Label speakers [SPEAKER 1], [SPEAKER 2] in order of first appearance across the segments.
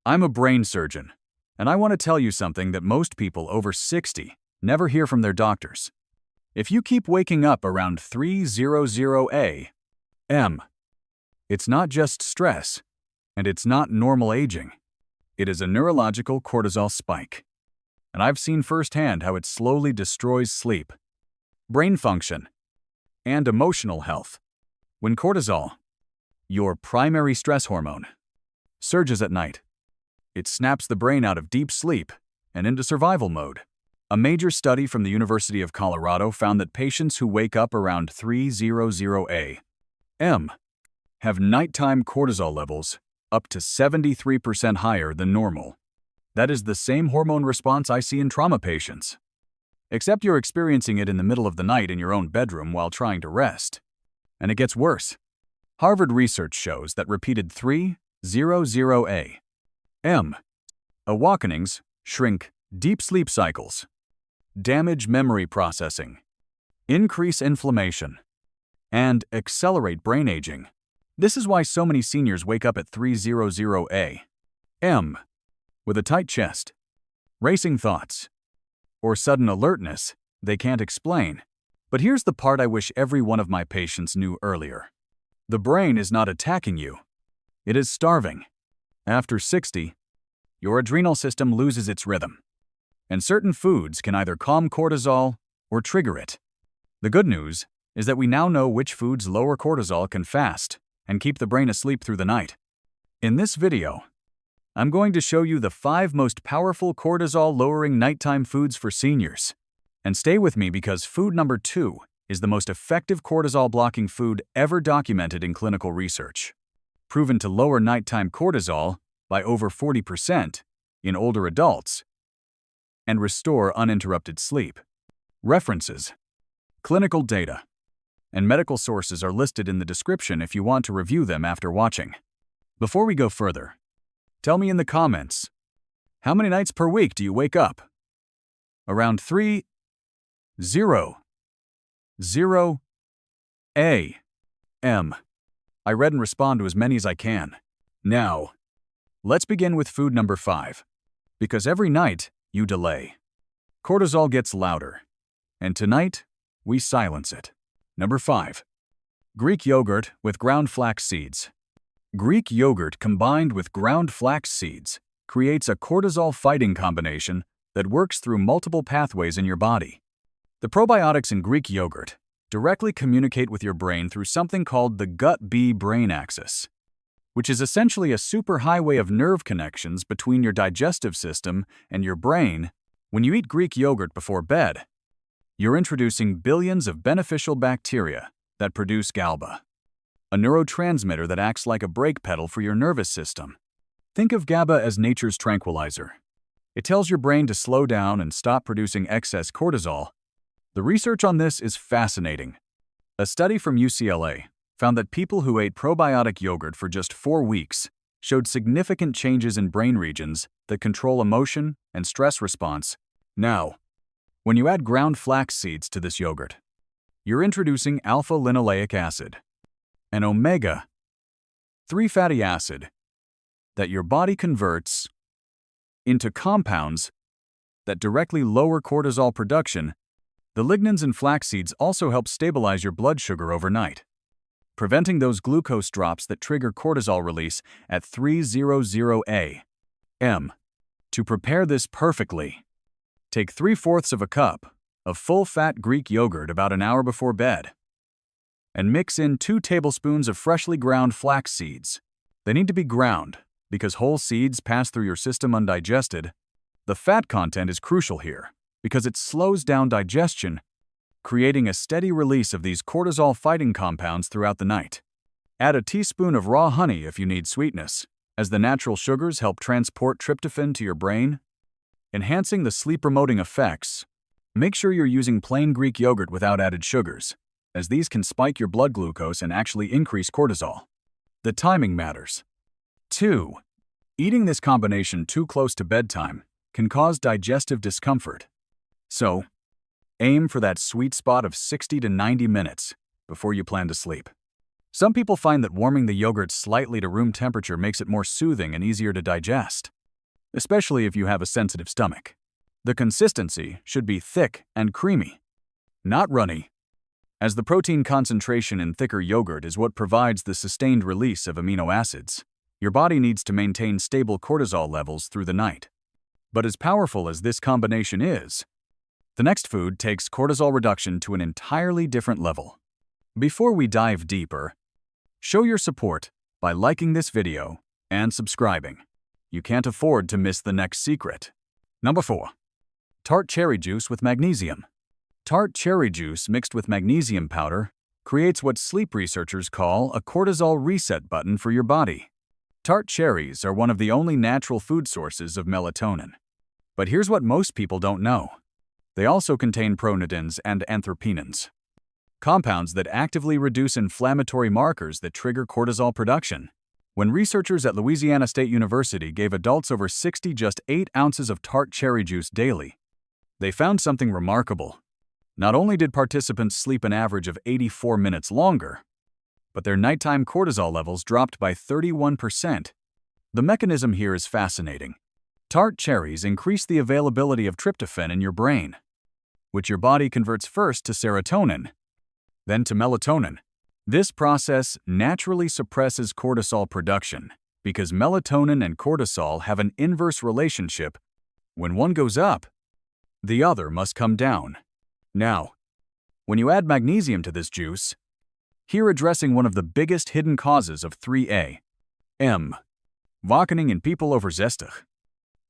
[SPEAKER 1] I'm a brain surgeon, and I want to tell you something that most people over 60 never hear from their doctors. If you keep waking up around 3:00 a.m., it's not just stress, and it's not normal aging. It is a neurological cortisol spike. And I've seen firsthand how it slowly destroys sleep, brain function, and emotional health. When cortisol, your primary stress hormone, surges at night, it snaps the brain out of deep sleep and into survival mode. A major study from the University of Colorado found that patients who wake up around 3:00 a.m. have nighttime cortisol levels up to 73% higher than normal. That is the same hormone response I see in trauma patients. Except you're experiencing it in the middle of the night in your own bedroom while trying to rest. And it gets worse. Harvard research shows that repeated 3:00 a.m. awakenings shrink deep sleep cycles, damage memory processing, increase inflammation, and accelerate brain aging. This is why so many seniors wake up at 3:00 a.m. with a tight chest, racing thoughts, or sudden alertness they can't explain. But here's the part I wish every one of my patients knew earlier. The brain is not attacking you. It is starving. After 60, your adrenal system loses its rhythm, and certain foods can either calm cortisol or trigger it. The good news is that we now know which foods lower cortisol can fast and keep the brain asleep through the night. In this video, I'm going to show you the 5 most powerful cortisol-lowering nighttime foods for seniors. And stay with me because food number 2 is the most effective cortisol-blocking food ever documented in clinical research, proven to lower nighttime cortisol by over 40% in older adults and restore uninterrupted sleep. References, clinical data, and medical sources are listed in the description if you want to review them after watching. Before we go further, tell me in the comments, how many nights per week do you wake up? Around 3:00 a.m. I read and respond to as many as I can. Now, let's begin with food number 5. Because every night you delay, cortisol gets louder, and tonight we silence it. Number 5. Greek yogurt with ground flax seeds. Greek yogurt combined with ground flax seeds creates a cortisol-fighting combination that works through multiple pathways in your body. The probiotics in Greek yogurt directly communicate with your brain through something called the gut-bee brain axis, which is essentially a superhighway of nerve connections between your digestive system and your brain. When you eat Greek yogurt before bed, you're introducing billions of beneficial bacteria that produce GABA, a neurotransmitter that acts like a brake pedal for your nervous system. Think of GABA as nature's tranquilizer. It tells your brain to slow down and stop producing excess cortisol. The research on this is fascinating. A study from UCLA found that people who ate probiotic yogurt for just 4 weeks showed significant changes in brain regions that control emotion and stress response. Now, when you add ground flax seeds to this yogurt, you're introducing alpha-linoleic acid, an omega-3 fatty acid that your body converts into compounds that directly lower cortisol production. The lignans in flax seeds also help stabilize your blood sugar overnight, preventing those glucose drops that trigger cortisol release at 3:00 a.m. To prepare this perfectly, take 3/4 of a cup of full-fat Greek yogurt about an hour before bed, and mix in 2 tablespoons of freshly ground flax seeds. They need to be ground because whole seeds pass through your system undigested. The fat content is crucial here because it slows down digestion, creating a steady release of these cortisol-fighting compounds throughout the night. Add a teaspoon of raw honey if you need sweetness, as the natural sugars help transport tryptophan to your brain, enhancing the sleep-promoting effects. Make sure you're using plain Greek yogurt without added sugars, as these can spike your blood glucose and actually increase cortisol. The timing matters. 2. Eating this combination too close to bedtime can cause digestive discomfort. So, aim for that sweet spot of 60 to 90 minutes before you plan to sleep. Some people find that warming the yogurt slightly to room temperature makes it more soothing and easier to digest. especially if you have a sensitive stomach. The consistency should be thick and creamy, not runny, as the protein concentration in thicker yogurt is what provides the sustained release of amino acids. Your body needs to maintain stable cortisol levels through the night. But as powerful as this combination is, the next food takes cortisol reduction to an entirely different level. Before we dive deeper, show your support by liking this video and subscribing. You can't afford to miss the next secret. Number 4. Tart cherry juice with magnesium. Tart cherry juice mixed with magnesium powder creates what sleep researchers call a cortisol reset button for your body. Tart cherries are one of the only natural food sources of melatonin. But here's what most people don't know. They also contain pronidins and anthraquinones, compounds that actively reduce inflammatory markers that trigger cortisol production. When researchers at Louisiana State University gave adults over 60 just 8 ounces of tart cherry juice daily, they found something remarkable. Not only did participants sleep an average of 84 minutes longer, but their nighttime cortisol levels dropped by 31%. The mechanism here is fascinating. Tart cherries increase the availability of tryptophan in your brain, which your body converts first to serotonin, then to melatonin. This process naturally suppresses cortisol production because melatonin and cortisol have an inverse relationship. When one goes up, the other must come down. Now, when you add magnesium to this juice, here addressing one of the biggest hidden causes of 3A.M. Wakening in people over 60.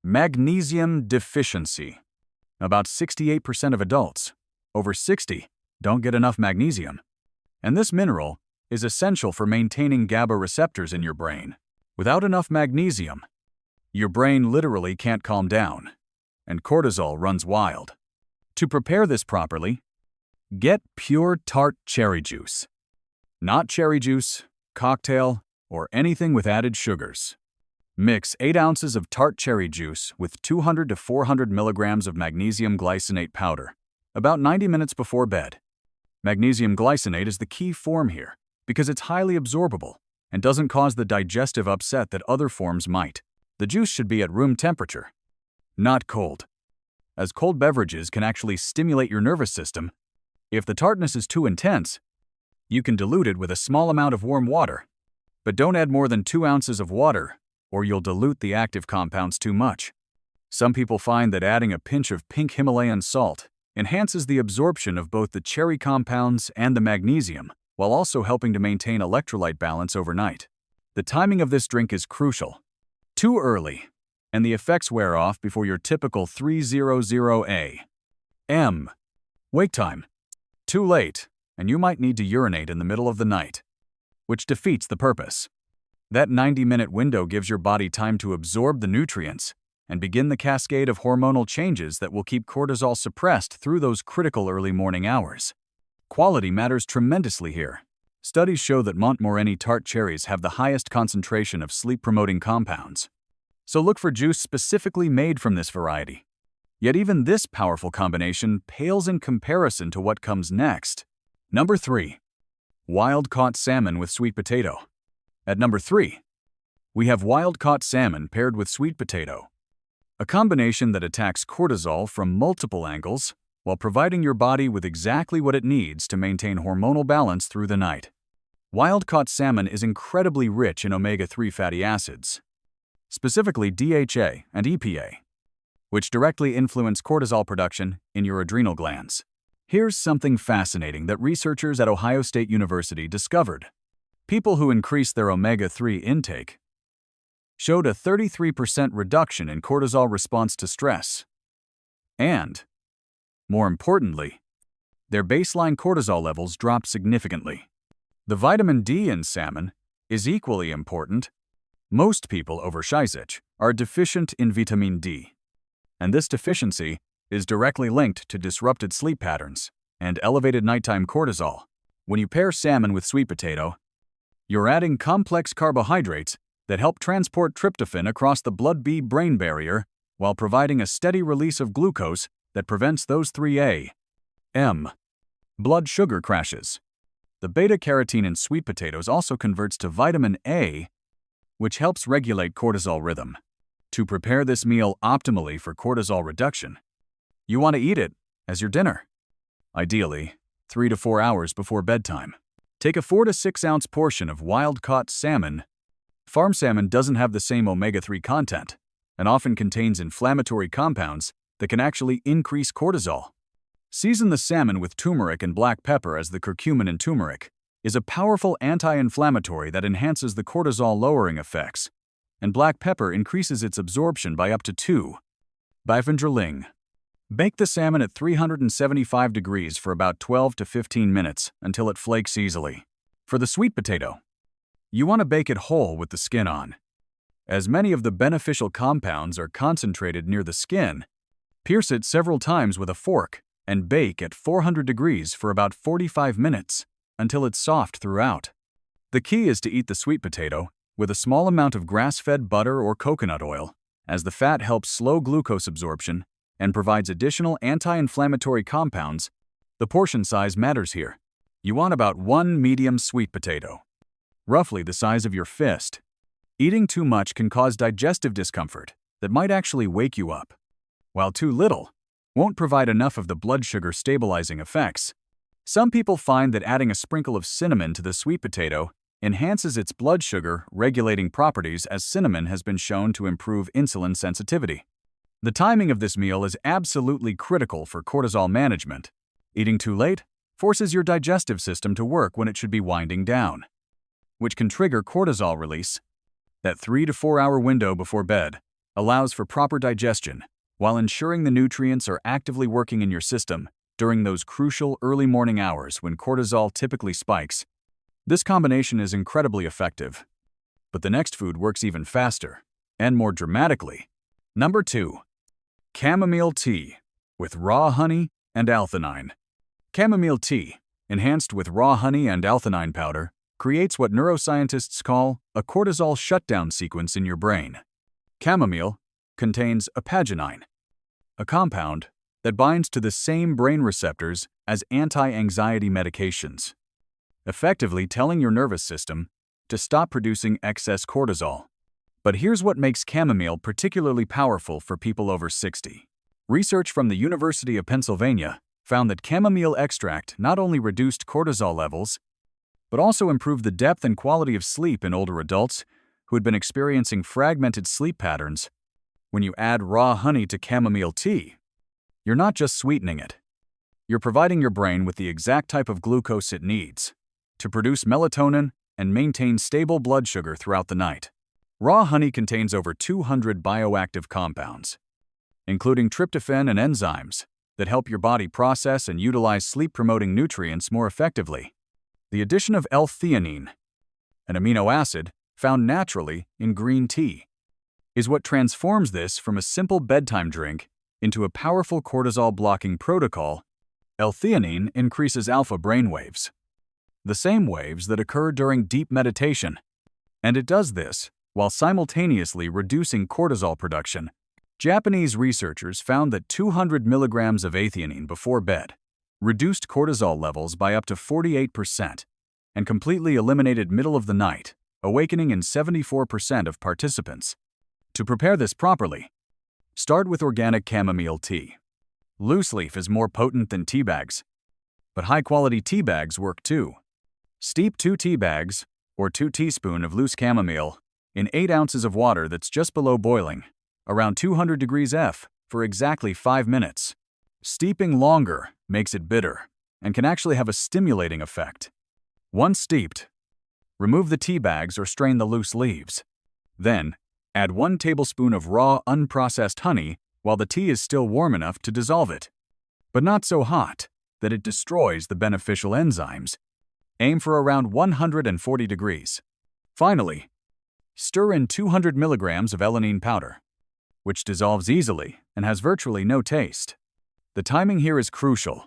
[SPEAKER 1] Magnesium deficiency. About 68% of adults over 60 don't get enough magnesium. And this mineral is essential for maintaining GABA receptors in your brain. Without enough magnesium, your brain literally can't calm down, and cortisol runs wild. To prepare this properly, get pure tart cherry juice. Not cherry juice, cocktail, or anything with added sugars. Mix 8 ounces of tart cherry juice with 200 to 400 milligrams of magnesium glycinate powder, about 90 minutes before bed. Magnesium glycinate is the key form here because it's highly absorbable and doesn't cause the digestive upset that other forms might. The juice should be at room temperature, not cold, as cold beverages can actually stimulate your nervous system. If the tartness is too intense, you can dilute it with a small amount of warm water, but don't add more than 2 ounces of water or you'll dilute the active compounds too much. Some people find that adding a pinch of pink Himalayan salt enhances the absorption of both the cherry compounds and the magnesium, while also helping to maintain electrolyte balance overnight. The timing of this drink is crucial. Too early, and the effects wear off before your typical 3:00 a.m. wake time. Too late, and you might need to urinate in the middle of the night, which defeats the purpose. That 90-minute window gives your body time to absorb the nutrients and begin the cascade of hormonal changes that will keep cortisol suppressed through those critical early morning hours. Quality matters tremendously here. Studies show that Montmoreni tart cherries have the highest concentration of sleep-promoting compounds. So look for juice specifically made from this variety. Yet even this powerful combination pales in comparison to what comes next. Number 3. Wild-caught salmon with sweet potato. At number 3, we have wild-caught salmon paired with sweet potato, a combination that attacks cortisol from multiple angles while providing your body with exactly what it needs to maintain hormonal balance through the night. Wild-caught salmon is incredibly rich in omega-3 fatty acids, specifically DHA and EPA, which directly influence cortisol production in your adrenal glands. Here's something fascinating that researchers at Ohio State University discovered. People who increased their omega-3 intake showed a 33% reduction in cortisol response to stress. And, more importantly, their baseline cortisol levels dropped significantly. The vitamin D in salmon is equally important. Most people over 60 are deficient in vitamin D, and this deficiency is directly linked to disrupted sleep patterns and elevated nighttime cortisol. When you pair salmon with sweet potato, you're adding complex carbohydrates that help transport tryptophan across the blood-brain barrier while providing a steady release of glucose that prevents those 3A.M. blood sugar crashes. The beta-carotene in sweet potatoes also converts to vitamin A, which helps regulate cortisol rhythm. To prepare this meal optimally for cortisol reduction, you want to eat it as your dinner. Ideally, 3 to 4 hours before bedtime. Take a 4 to 6 ounce portion of wild-caught salmon. Farm salmon doesn't have the same omega-3 content and often contains inflammatory compounds that can actually increase cortisol. Season the salmon with turmeric and black pepper, as the curcumin in turmeric is a powerful anti-inflammatory that enhances the cortisol-lowering effects, and black pepper increases its absorption by up to 2. Bifendraling. Bake the salmon at 375 degrees for about 12 to 15 minutes until it flakes easily. For the sweet potato, you want to bake it whole with the skin on. As many of the beneficial compounds are concentrated near the skin, pierce it several times with a fork and bake at 400 degrees for about 45 minutes until it's soft throughout. The key is to eat the sweet potato with a small amount of grass-fed butter or coconut oil, as the fat helps slow glucose absorption and provides additional anti-inflammatory compounds. The portion size matters here. You want about 1 medium sweet potato, roughly the size of your fist. Eating too much can cause digestive discomfort that might actually wake you up, while too little won't provide enough of the blood sugar stabilizing effects. Some people find that adding a sprinkle of cinnamon to the sweet potato enhances its blood sugar regulating properties, as cinnamon has been shown to improve insulin sensitivity. The timing of this meal is absolutely critical for cortisol management. Eating too late forces your digestive system to work when it should be winding down, which can trigger cortisol release. That 3 to 4 hour window before bed allows for proper digestion while ensuring the nutrients are actively working in your system during those crucial early morning hours when cortisol typically spikes. This combination is incredibly effective. But the next food works even faster and more dramatically. Number 2. Chamomile tea with raw honey and L-theanine. Chamomile tea, enhanced with raw honey and L-theanine powder, creates what neuroscientists call a cortisol shutdown sequence in your brain. Chamomile contains apaginine, a compound that binds to the same brain receptors as anti-anxiety medications, effectively telling your nervous system to stop producing excess cortisol. But here's what makes chamomile particularly powerful for people over 60. Research from the University of Pennsylvania found that chamomile extract not only reduced cortisol levels, but also improved the depth and quality of sleep in older adults who had been experiencing fragmented sleep patterns. When you add raw honey to chamomile tea, you're not just sweetening it. You're providing your brain with the exact type of glucose it needs to produce melatonin and maintain stable blood sugar throughout the night. Raw honey contains over 200 bioactive compounds, including tryptophan and enzymes that help your body process and utilize sleep-promoting nutrients more effectively. The addition of L-theanine, an amino acid found naturally in green tea, is what transforms this from a simple bedtime drink into a powerful cortisol-blocking protocol. L-theanine increases alpha brainwaves, the same waves that occur during deep meditation, and it does this while simultaneously reducing cortisol production. Japanese researchers found that 200 milligrams of L-theanine before bed reduced cortisol levels by up to 48% and completely eliminated middle of the night awakening in 74% of participants. To prepare this properly, start with organic chamomile tea. Loose leaf is more potent than tea bags, but high-quality tea bags work too. Steep 2 tea bags, or 2 teaspoons of loose chamomile, in 8 ounces of water that's just below boiling, around 200 degrees F, for exactly 5 minutes. Steeping longer makes it bitter and can actually have a stimulating effect. Once steeped, remove the tea bags or strain the loose leaves. Then, add 1 tablespoon of raw, unprocessed honey while the tea is still warm enough to dissolve it, but not so hot that it destroys the beneficial enzymes. Aim for around 140 degrees. Finally, stir in 200 milligrams of L-theanine powder, which dissolves easily and has virtually no taste. The timing here is crucial.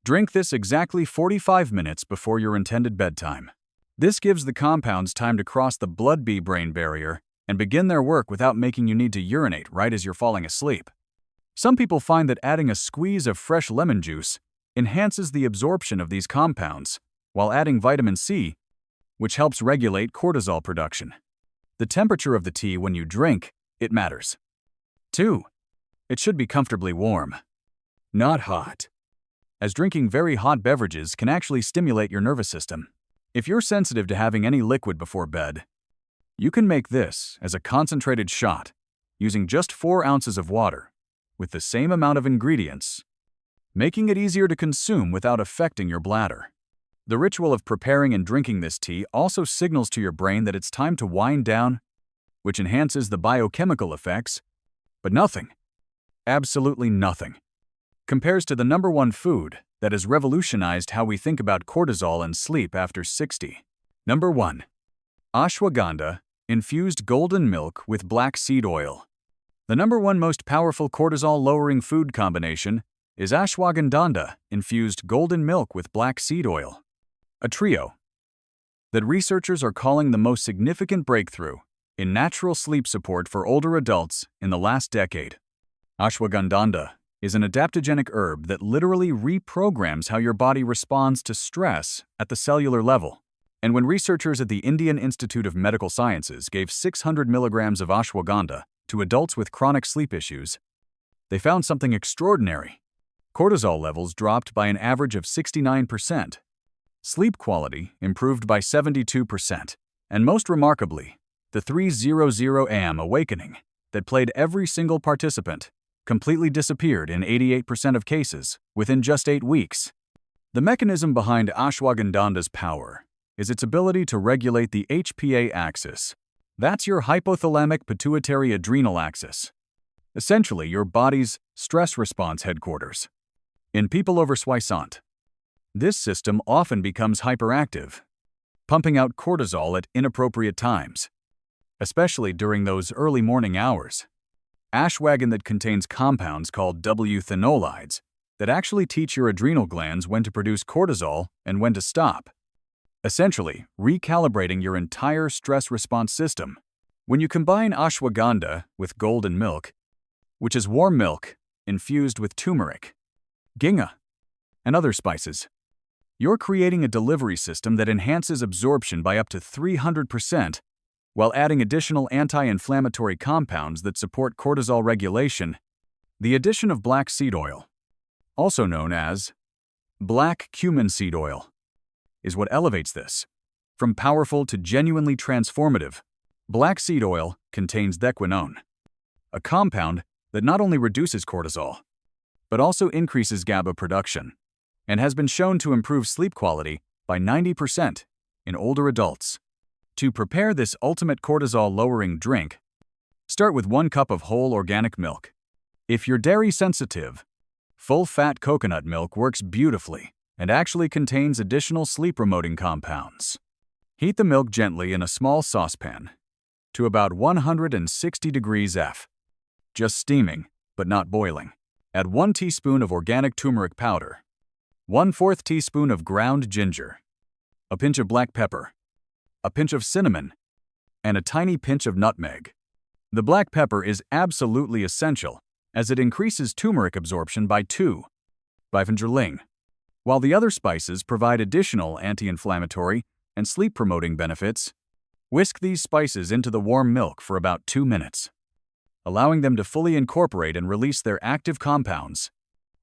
[SPEAKER 1] Drink this exactly 45 minutes before your intended bedtime. This gives the compounds time to cross the blood-brain barrier and begin their work without making you need to urinate right as you're falling asleep. Some people find that adding a squeeze of fresh lemon juice enhances the absorption of these compounds, while adding vitamin C, which helps regulate cortisol production. The temperature of the tea when you drink it matters. 2. It should be comfortably warm, not hot, as drinking very hot beverages can actually stimulate your nervous system. If you're sensitive to having any liquid before bed, you can make this as a concentrated shot using just 4 ounces of water with the same amount of ingredients, making it easier to consume without affecting your bladder. The ritual of preparing and drinking this tea also signals to your brain that it's time to wind down, which enhances the biochemical effects, but nothing, absolutely nothing, compares to the number one food that has revolutionized how we think about cortisol and sleep after 60. Number 1. Ashwagandha infused golden milk with black seed oil. The number one most powerful cortisol-lowering food combination is ashwagandha infused golden milk with black seed oil, a trio that researchers are calling the most significant breakthrough in natural sleep support for older adults in the last decade. Ashwagandha is an adaptogenic herb that literally reprograms how your body responds to stress at the cellular level. And when researchers at the Indian Institute of Medical Sciences gave 600 milligrams of ashwagandha to adults with chronic sleep issues, they found something extraordinary. Cortisol levels dropped by an average of 69%. Sleep quality improved by 72%. And most remarkably, the 3:00 a.m. awakening that plagued every single participant completely disappeared in 88% of cases within just 8 weeks. The mechanism behind ashwagandha's power is its ability to regulate the HPA axis. That's your hypothalamic-pituitary-adrenal axis, essentially your body's stress response headquarters. In people over 60, this system often becomes hyperactive, pumping out cortisol at inappropriate times, especially during those early morning hours. Ashwagandha contains compounds called W-phenolides that actually teach your adrenal glands when to produce cortisol and when to stop, essentially recalibrating your entire stress response system. When you combine ashwagandha with golden milk, which is warm milk infused with turmeric, ginga, and other spices, you're creating a delivery system that enhances absorption by up to 300% while adding additional anti-inflammatory compounds that support cortisol regulation. The addition of black seed oil, also known as black cumin seed oil, is what elevates this. From powerful to genuinely transformative, black seed oil contains thequinone, a compound that not only reduces cortisol, but also increases GABA production, and has been shown to improve sleep quality by 90% in older adults. To prepare this ultimate cortisol-lowering drink, start with 1 cup of whole organic milk. If you're dairy sensitive, full-fat coconut milk works beautifully and actually contains additional sleep-promoting compounds. Heat the milk gently in a small saucepan to about 160 degrees F, just steaming but not boiling. Add 1 teaspoon of organic turmeric powder, 1/4 teaspoon of ground ginger, a pinch of black pepper, a pinch of cinnamon, and a tiny pinch of nutmeg. The black pepper is absolutely essential as it increases turmeric absorption by 2, while the other spices provide additional anti-inflammatory and sleep-promoting benefits. Whisk these spices into the warm milk for about 2 minutes, allowing them to fully incorporate and release their active compounds.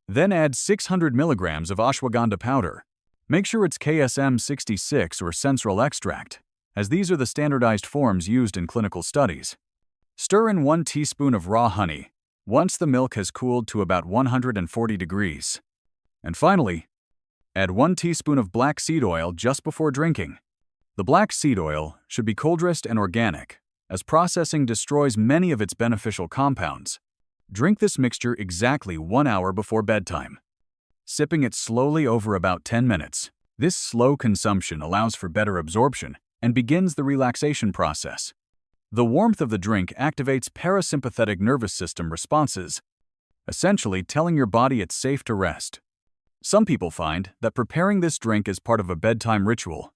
[SPEAKER 1] Then add 600 milligrams of ashwagandha powder. Make sure it's KSM 66 or sensoril extract, as these are the standardized forms used in clinical studies. Stir in 1 teaspoon of raw honey once the milk has cooled to about 140 degrees. And finally, add 1 teaspoon of black seed oil just before drinking. The black seed oil should be cold-pressed and organic, as processing destroys many of its beneficial compounds. Drink this mixture exactly 1 hour before bedtime, sipping it slowly over about 10 minutes. This slow consumption allows for better absorption and begins the relaxation process. The warmth of the drink activates parasympathetic nervous system responses, essentially telling your body it's safe to rest. Some people find that preparing this drink as part of a bedtime ritual,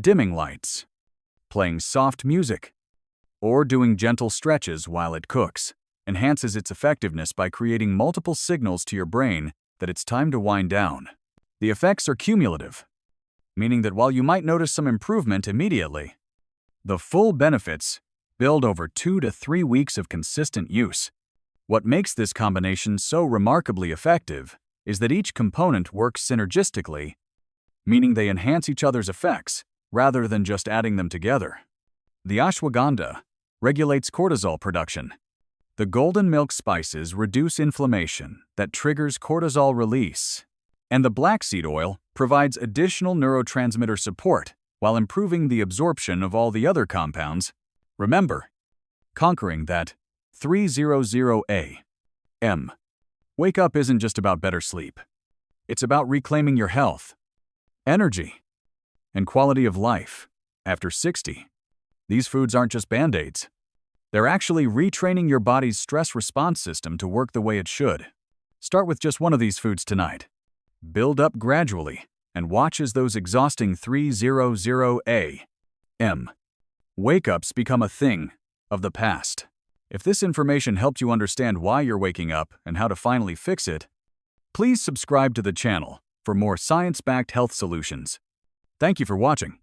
[SPEAKER 1] dimming lights, playing soft music, or doing gentle stretches while it cooks, enhances its effectiveness by creating multiple signals to your brain that it's time to wind down. The effects are cumulative, meaning that while you might notice some improvement immediately, the full benefits build over 2 to 3 weeks of consistent use. What makes this combination so remarkably effective is that each component works synergistically, meaning they enhance each other's effects rather than just adding them together. The ashwagandha regulates cortisol production. The golden milk spices reduce inflammation that triggers cortisol release, and the black seed oil provides additional neurotransmitter support while improving the absorption of all the other compounds. Remember, conquering that 300 a.m. Wake up isn't just about better sleep. It's about reclaiming your health, energy, and quality of life after 60. These foods aren't just band-aids. They're actually retraining your body's stress response system to work the way it should. Start with just one of these foods tonight. Build up gradually and watch as those exhausting 300 a.m. wake-ups become a thing of the past. If this information helped you understand why you're waking up and how to finally fix it, please subscribe to the channel for more science-backed health solutions. Thank you for watching.